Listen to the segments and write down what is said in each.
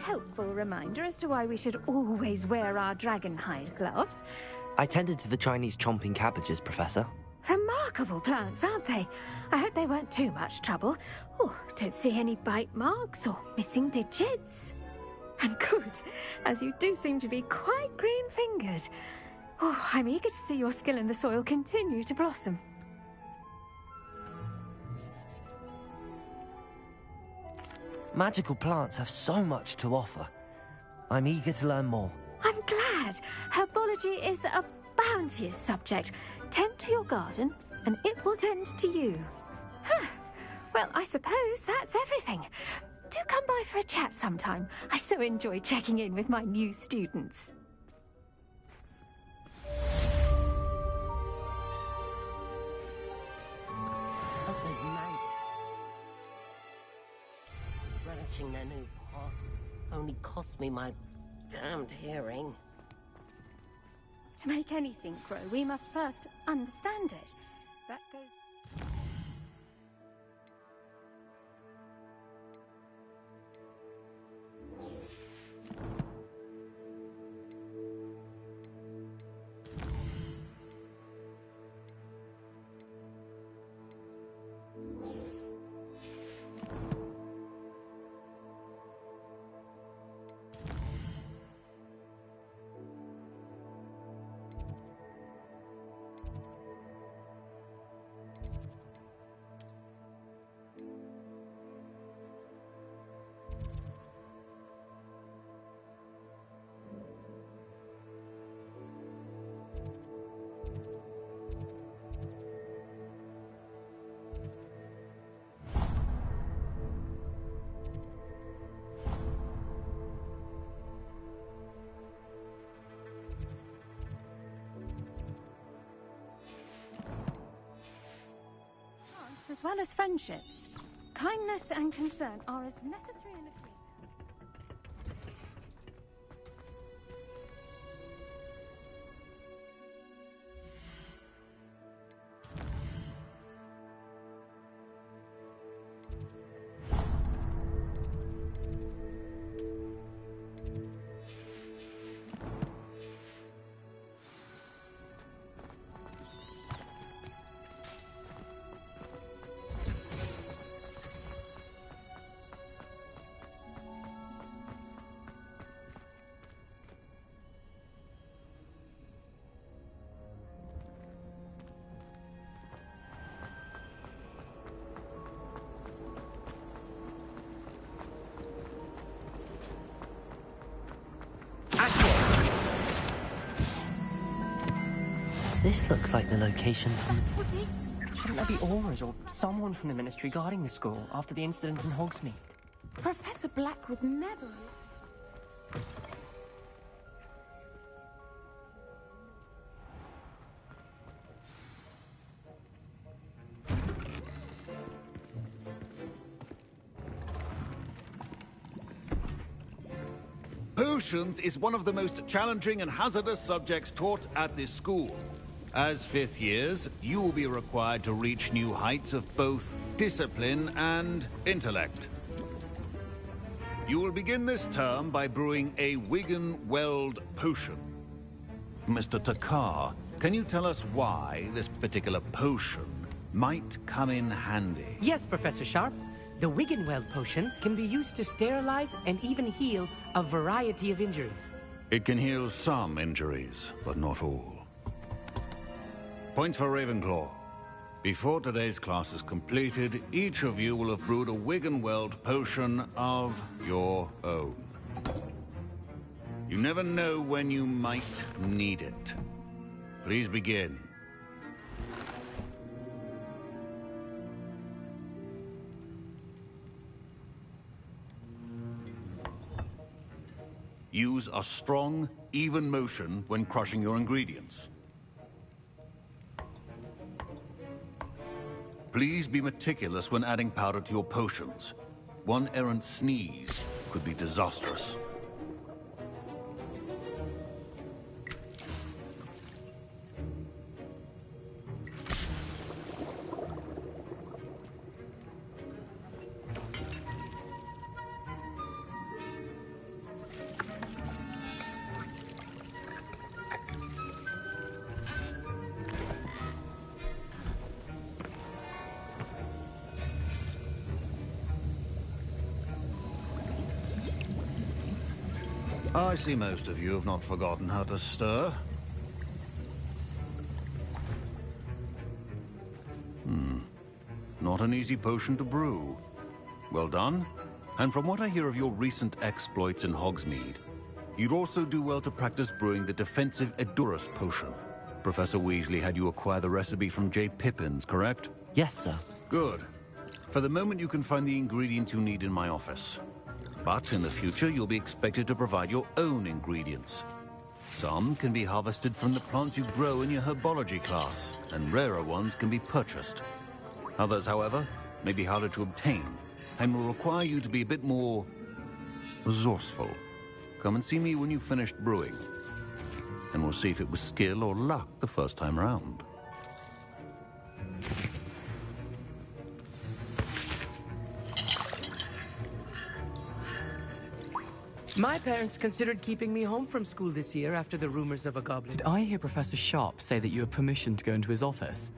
helpful reminder as to why we should always wear our dragon hide gloves. I tended to the Chinese chomping cabbages, Professor. Remarkable plants, aren't they? I hope they weren't too much trouble. Oh, don't see any bite marks or missing digits. And good, as you do seem to be quite green-fingered. Oh, I'm eager to see your skill in the soil continue to blossom. Magical plants have so much to offer. I'm eager to learn more. I'm glad. Herbology is a bounteous subject. Tend to your garden, and it will tend to you. Huh. Well, I suppose that's everything. Do come by for a chat sometime. I so enjoy checking in with my new students. Oh, there's man. Relishing their new pots only cost me my damned hearing. To make anything grow, we must first understand it. That goes... as well as friendships. Kindness and concern are as necessary in a creature. This looks like the location from... Was it? Shouldn't there be aurors or someone from the Ministry guarding the school after the incident in Hogsmeade? Professor Black would never... Potions is one of the most challenging and hazardous subjects taught at this school. As fifth years, you will be required to reach new heights of both discipline and intellect. You will begin this term by brewing a Wigan-Weld potion. Mr. Takar, can you tell us why this particular potion might come in handy? Yes, Professor Sharp. The Wigan-Weld potion can be used to sterilize and even heal a variety of injuries. It can heal some injuries, but not all. Points for Ravenclaw. Before today's class is completed, each of you will have brewed a Wigan-Weld potion of your own. You never know when you might need it. Please begin. Use a strong, even motion when crushing your ingredients. Please be meticulous when adding powder to your potions. One errant sneeze could be disastrous. I see most of you have not forgotten how to stir. Not an easy potion to brew. Well done. And from what I hear of your recent exploits in Hogsmeade, you'd also do well to practice brewing the defensive Edurus potion. Professor Weasley had you acquire the recipe from J. Pippins, correct? Yes, sir. Good. For the moment, you can find the ingredients you need in my office. But in the future, you'll be expected to provide your own ingredients. Some can be harvested from the plants you grow in your herbology class, and rarer ones can be purchased. Others, however, may be harder to obtain, and will require you to be a bit more resourceful. Come and see me when you've finished brewing, and we'll see if it was skill or luck the first time round. My parents considered keeping me home from school this year after the rumors of a goblin. Did I hear Professor Sharp say that you have permission to go into his office?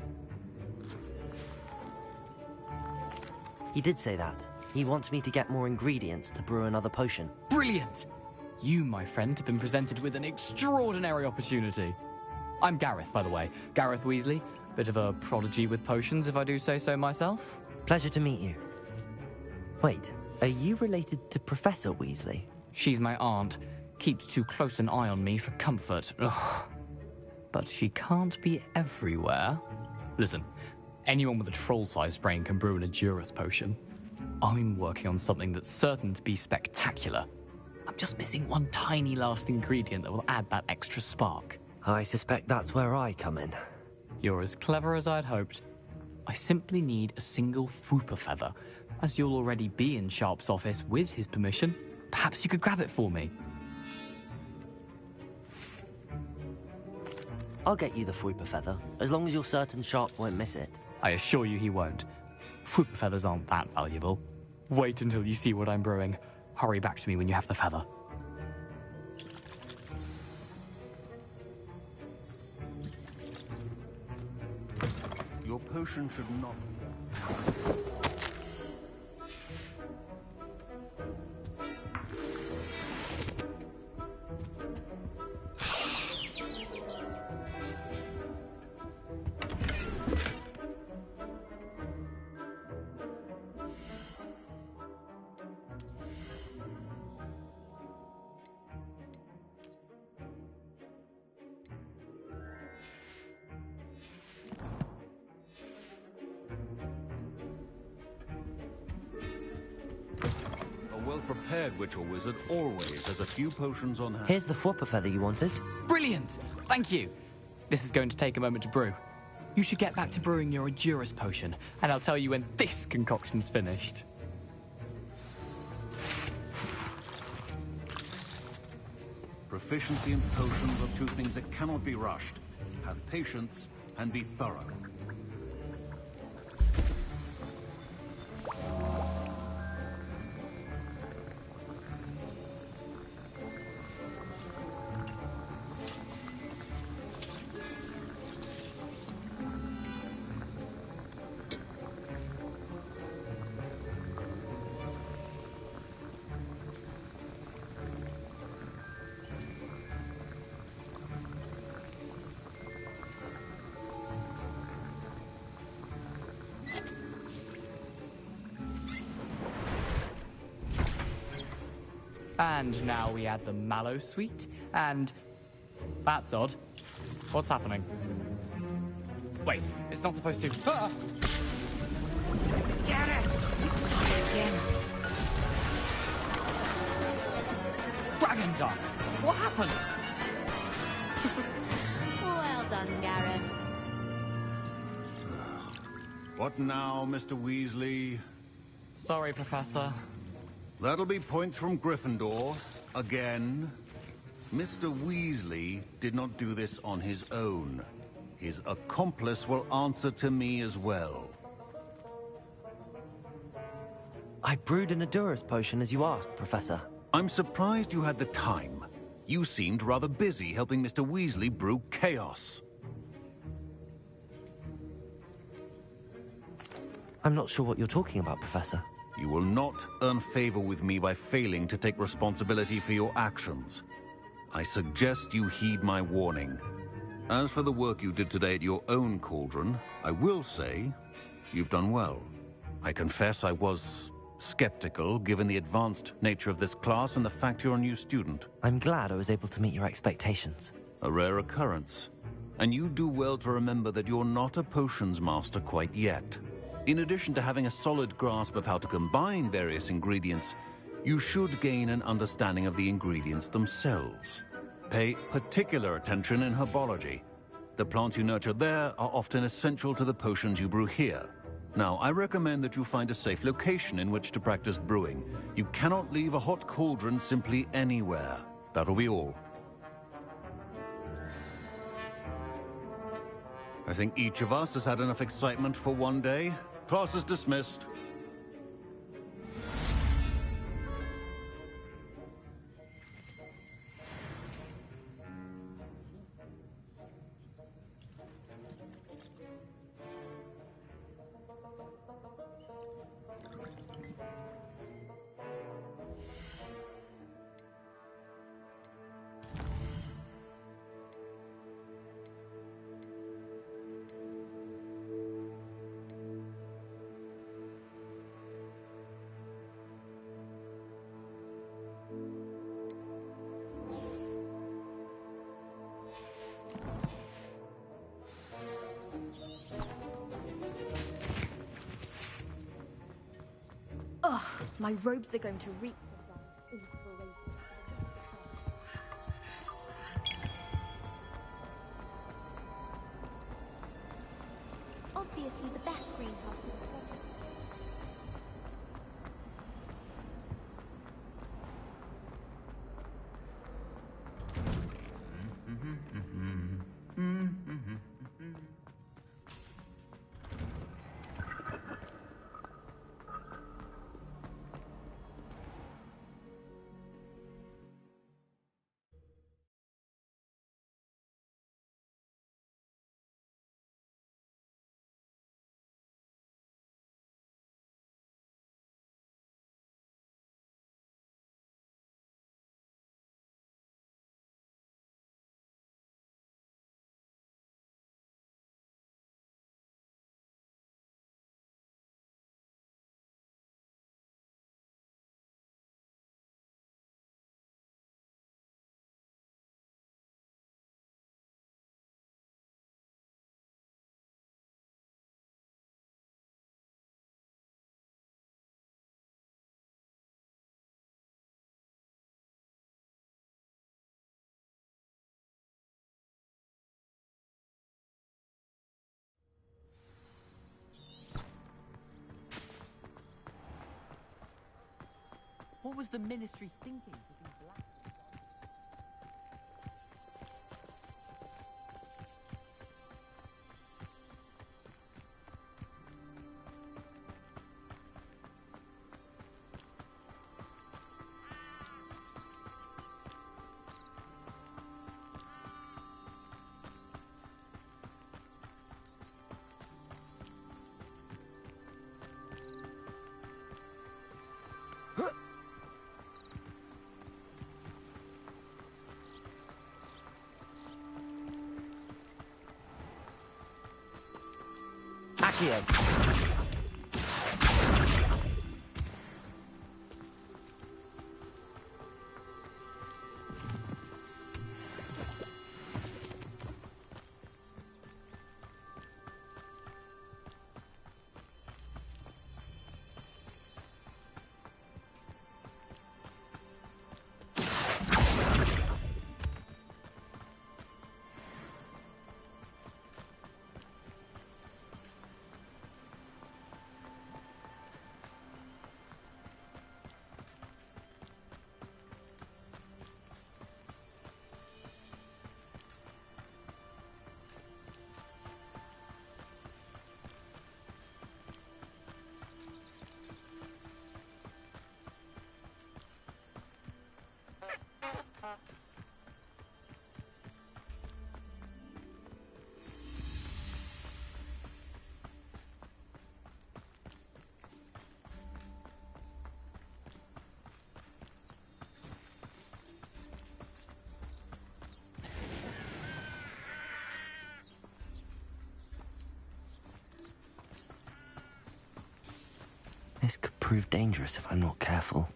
He did say that. He wants me to get more ingredients to brew another potion. Brilliant! You, my friend, have been presented with an extraordinary opportunity. I'm Gareth, by the way. Gareth Weasley. Bit of a prodigy with potions, if I do say so myself. Pleasure to meet you. Wait, are you related to Professor Weasley? She's my aunt. Keeps too close an eye on me for comfort. Ugh. But she can't be everywhere. Listen, anyone with a troll-sized brain can brew an Edurus potion. I'm working on something that's certain to be spectacular. I'm just missing one tiny last ingredient that will add that extra spark. I suspect that's where I come in. You're as clever as I'd hoped. I simply need a single Fwooper feather. As you'll already be in Sharp's office with his permission, perhaps you could grab it for me. I'll get you the Fwooper feather, as long as you're certain Sharp won't miss it. I assure you he won't. Fwooper feathers aren't that valuable. Wait until you see what I'm brewing. Hurry back to me when you have the feather. Your potion should not... A well-prepared witch or wizard always has a few potions on hand. Here's the Fwooper feather you wanted. Brilliant! Thank you! This is going to take a moment to brew. You should get back to brewing your Edurus potion, and I'll tell you when this concoction's finished. Proficiency in potions are two things that cannot be rushed. Have patience and be thorough. And now we add the mallow sweet, and... That's odd. What's happening? Wait, it's not supposed to... Ah! Get it! Again. Dragon Dung! What happened? Well done, Gareth. What now, Mr. Weasley? Sorry, Professor. That'll be points from Gryffindor. Again. Mr. Weasley did not do this on his own. His accomplice will answer to me as well. I brewed an Edurus potion as you asked, Professor. I'm surprised you had the time. You seemed rather busy helping Mr. Weasley brew chaos. I'm not sure what you're talking about, Professor. You will not earn favor with me by failing to take responsibility for your actions. I suggest you heed my warning. As for the work you did today at your own cauldron, I will say you've done well. I confess I was skeptical, given the advanced nature of this class and the fact you're a new student. I'm glad I was able to meet your expectations. A rare occurrence. And you do well to remember that you're not a potions master quite yet. In addition to having a solid grasp of how to combine various ingredients, you should gain an understanding of the ingredients themselves. Pay particular attention in herbology. The plants you nurture there are often essential to the potions you brew here. Now, I recommend that you find a safe location in which to practice brewing. You cannot leave a hot cauldron simply anywhere. That'll be all. I think each of us has had enough excitement for one day. Class is dismissed. Ugh, my robes are going to reek of that inspiration. Obviously the best greenhouse in the world. What was the Ministry thinking? Putting black... Accio! This could prove dangerous if I'm not careful.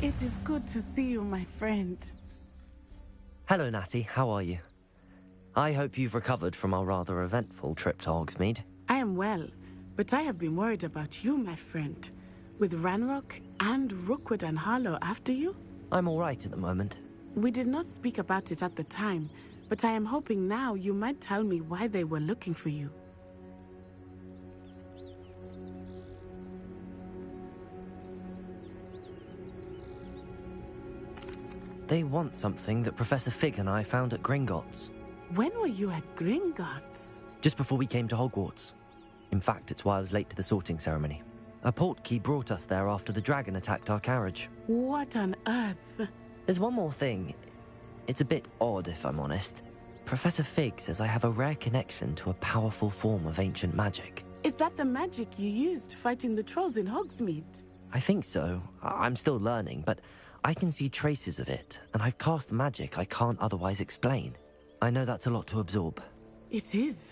It is good to see you, my friend. Hello, Natty. How are you? I hope you've recovered from our rather eventful trip to Hogsmeade. I am well, but I have been worried about you, my friend. With Ranrock and Rookwood and Harlow after you? I'm all right at the moment. We did not speak about it at the time, but I am hoping now you might tell me why they were looking for you. They want something that Professor Fig and I found at Gringotts. When were you at Gringotts? Just before we came to Hogwarts. In fact, it's why I was late to the sorting ceremony. A portkey brought us there after the dragon attacked our carriage. What on earth? There's one more thing. It's a bit odd, if I'm honest. Professor Fig says I have a rare connection to a powerful form of ancient magic. Is that the magic you used fighting the trolls in Hogsmeade? I think so. I'm still learning, but I can see traces of it, and I've cast magic I can't otherwise explain. I know that's a lot to absorb. It is.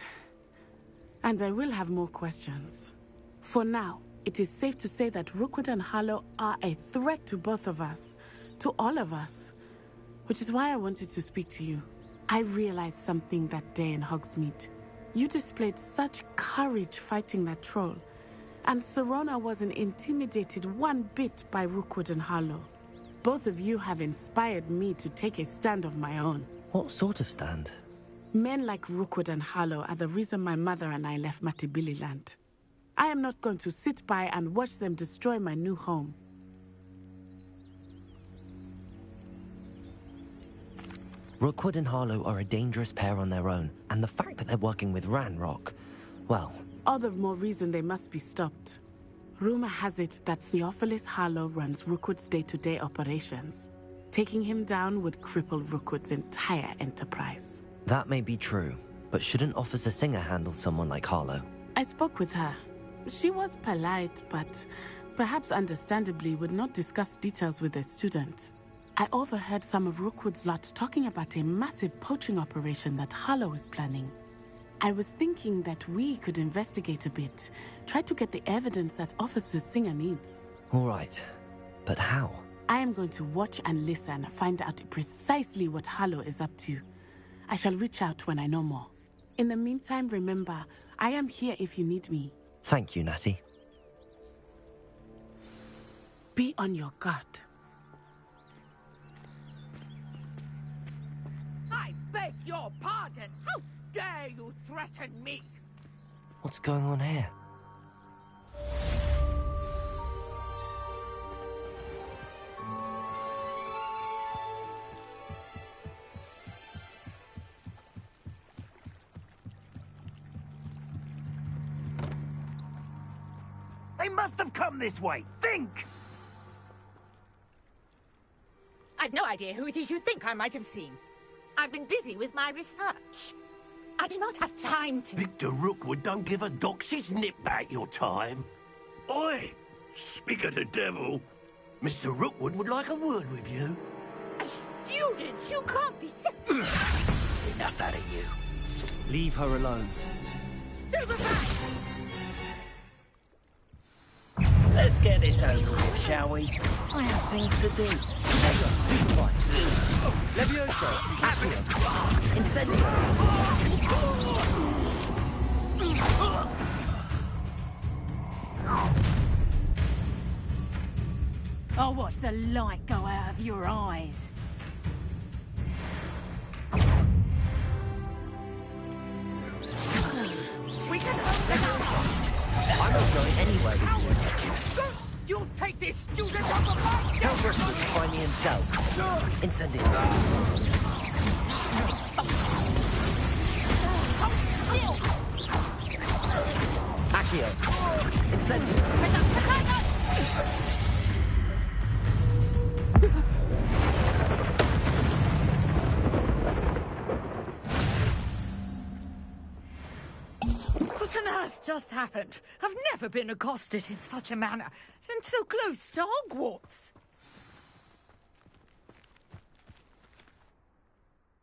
And I will have more questions. For now, it is safe to say that Rookwood and Harlow are a threat to both of us, to all of us. Which is why I wanted to speak to you. I realized something that day in Hogsmeade. You displayed such courage fighting that troll, and Serona wasn't intimidated one bit by Rookwood and Harlow. Both of you have inspired me to take a stand of my own. What sort of stand? Men like Rookwood and Harlow are the reason my mother and I left Matabeleland. I am not going to sit by and watch them destroy my new home. Rookwood and Harlow are a dangerous pair on their own, and the fact that they're working with Ranrock, well... All the more reason they must be stopped. Rumor has it that Theophilus Harlow runs Rookwood's day-to-day operations. Taking him down would cripple Rookwood's entire enterprise. That may be true, but shouldn't Officer Singer handle someone like Harlow? I spoke with her. She was polite, but perhaps understandably would not discuss details with a student. I overheard some of Rookwood's lot talking about a massive poaching operation that Harlow is planning. I was thinking that we could investigate a bit, try to get the evidence that Officer Singer needs. All right, but how? I am going to watch and listen, find out precisely what Harlow is up to. I shall reach out when I know more. In the meantime, remember, I am here if you need me. Thank you, Natty. Be on your guard. I beg your pardon. How dare you threaten me? What's going on here? They must have come this way. Think! I've no idea who it is you think I might have seen. I've been busy with my research. I do not have time to... Victor Rookwood don't give a doxy's nip back your time. Oi! Speak of the devil. Mr. Rookwood would like a word with you. A student? You can't be so... Enough out of you. Leave her alone. Stupefy! Let's get this over with, shall we? I have things to do. Levioso! Accio! Incendio! I'll watch the light go out of your eyes. We can hold it out. I'm not going anywhere with you. You'll take this student off of my... Tell Bristol to find me himself. Incendio. Accio. Incendio. What on earth just happened? I've never been accosted in such a manner, and so close to Hogwarts.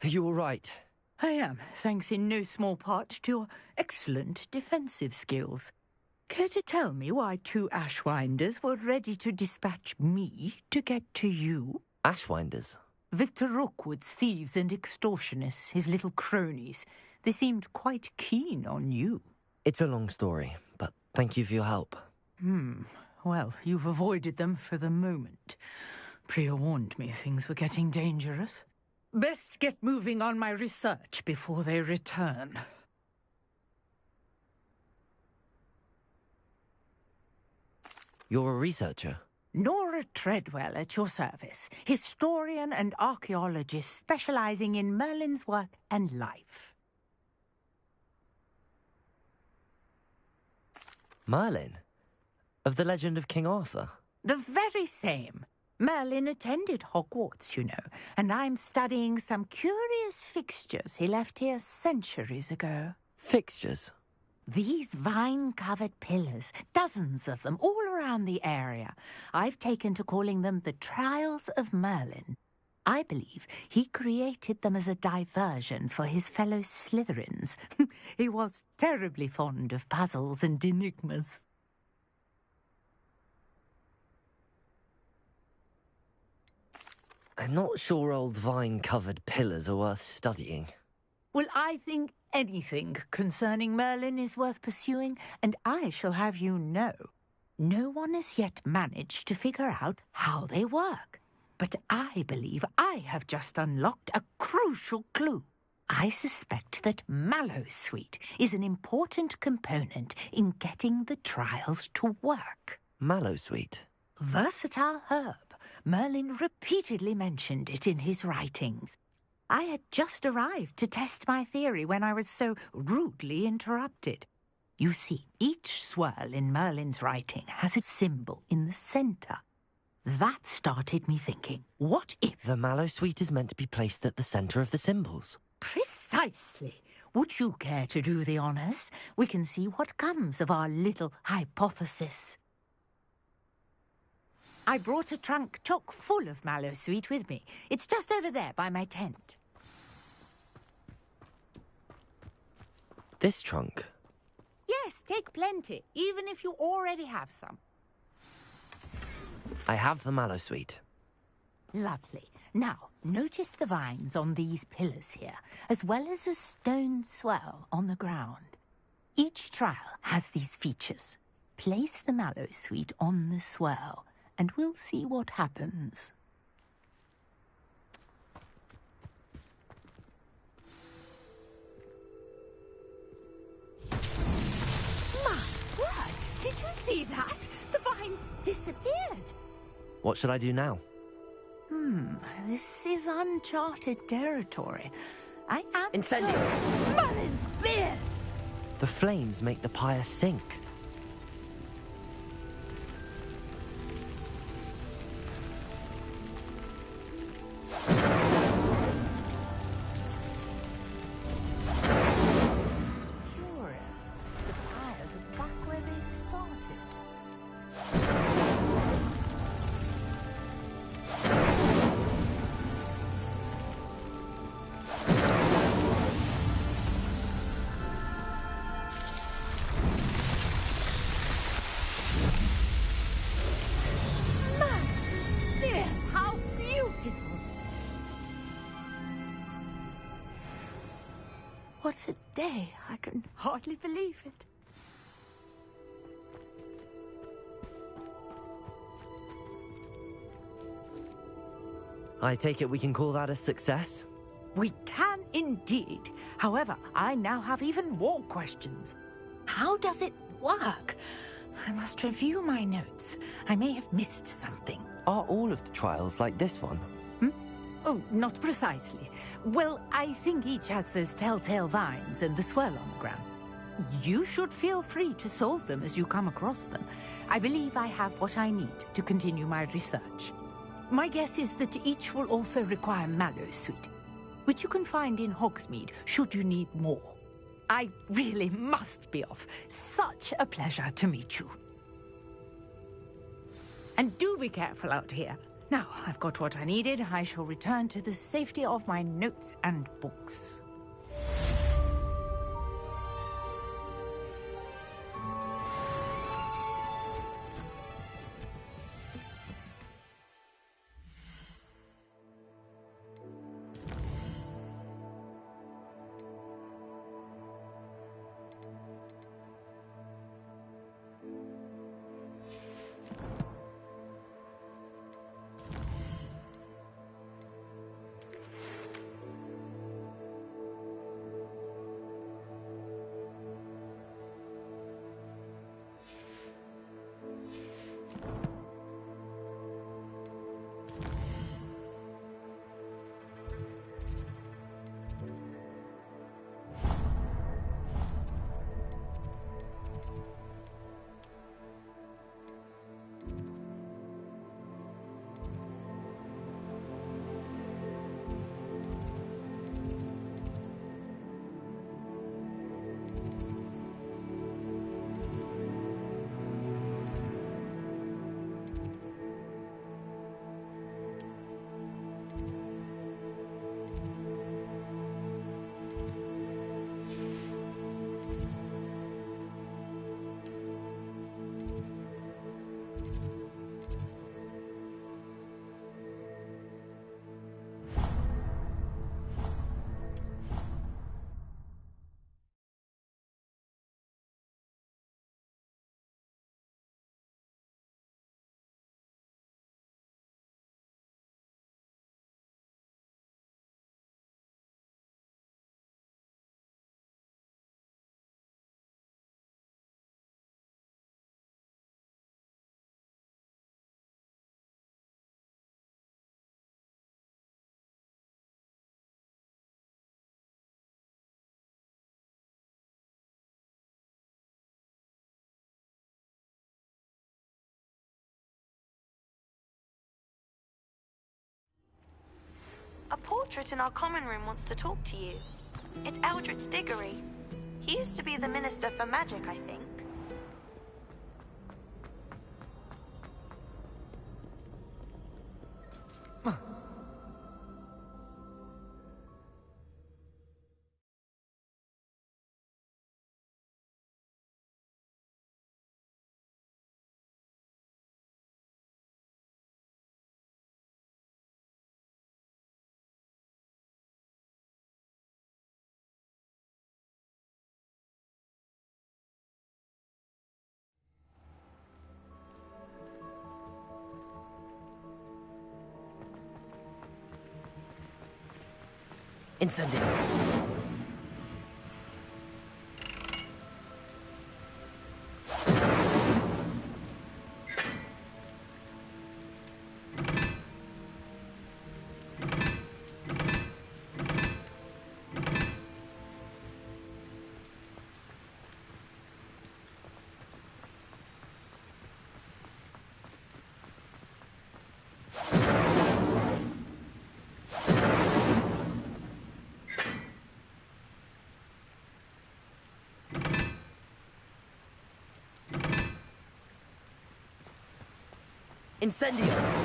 Are you all right? I am, thanks in no small part to your excellent defensive skills. Care to tell me why 2 Ashwinders were ready to dispatch me to get to you? Ashwinders? Victor Rookwood's thieves and extortionists, his little cronies. They seemed quite keen on you. It's a long story, but thank you for your help. Well, you've avoided them for the moment. Priya warned me things were getting dangerous. Best get moving on my research before they return. You're a researcher? Nora Treadwell at your service, historian and archaeologist specializing in Merlin's work and life. Merlin? Of the legend of King Arthur? The very same. Merlin attended Hogwarts, you know, and I'm studying some curious fixtures he left here centuries ago. Fixtures? These vine-covered pillars, dozens of them, all around the area. I've taken to calling them the Trials of Merlin. I believe he created them as a diversion for his fellow Slytherins. He was terribly fond of puzzles and enigmas. I'm not sure old vine-covered pillars are worth studying. Well, I think anything concerning Merlin is worth pursuing, and I shall have you know, no one has yet managed to figure out how they work. But I believe I have just unlocked a crucial clue. I suspect that Mallowsweet is an important component in getting the trials to work. Mallowsweet? Versatile herb. Merlin repeatedly mentioned it in his writings. I had just arrived to test my theory when I was so rudely interrupted. You see, each swirl in Merlin's writing has a symbol in the center. That started me thinking, what if... The Mallowsweet is meant to be placed at the center of the symbols. Precisely. Would you care to do the honors? We can see what comes of our little hypothesis. I brought a trunk chock full of Mallowsweet with me. It's just over there by my tent. This trunk? Yes, take plenty, even if you already have some. I have the Mallowsweet. Lovely. Now, notice the vines on these pillars here, as well as a stone swirl on the ground. Each trial has these features. Place the Mallowsweet on the swirl, and we'll see what happens. My word! Did you see that? The vines disappeared. What should I do now? This is uncharted territory. I am... Incendio! Merlin's beard! The flames make the pyre sink. What a day. I can hardly believe it. I take it we can call that a success? We can indeed. However, I now have even more questions. How does it work? I must review my notes. I may have missed something. Are all of the trials like this one? Oh, not precisely. Well, I think each has those telltale vines and the swirl on the ground. You should feel free to solve them as you come across them. I believe I have what I need to continue my research. My guess is that each will also require Mallowsweet, which you can find in Hogsmeade should you need more. I really must be off. Such a pleasure to meet you. And do be careful out here. Now, I've got what I needed. I shall return to the safety of my notes and books. A portrait in our common room wants to talk to you. It's Eldritch Diggory. He used to be the Minister for Magic, I think. Incendio. Incendio!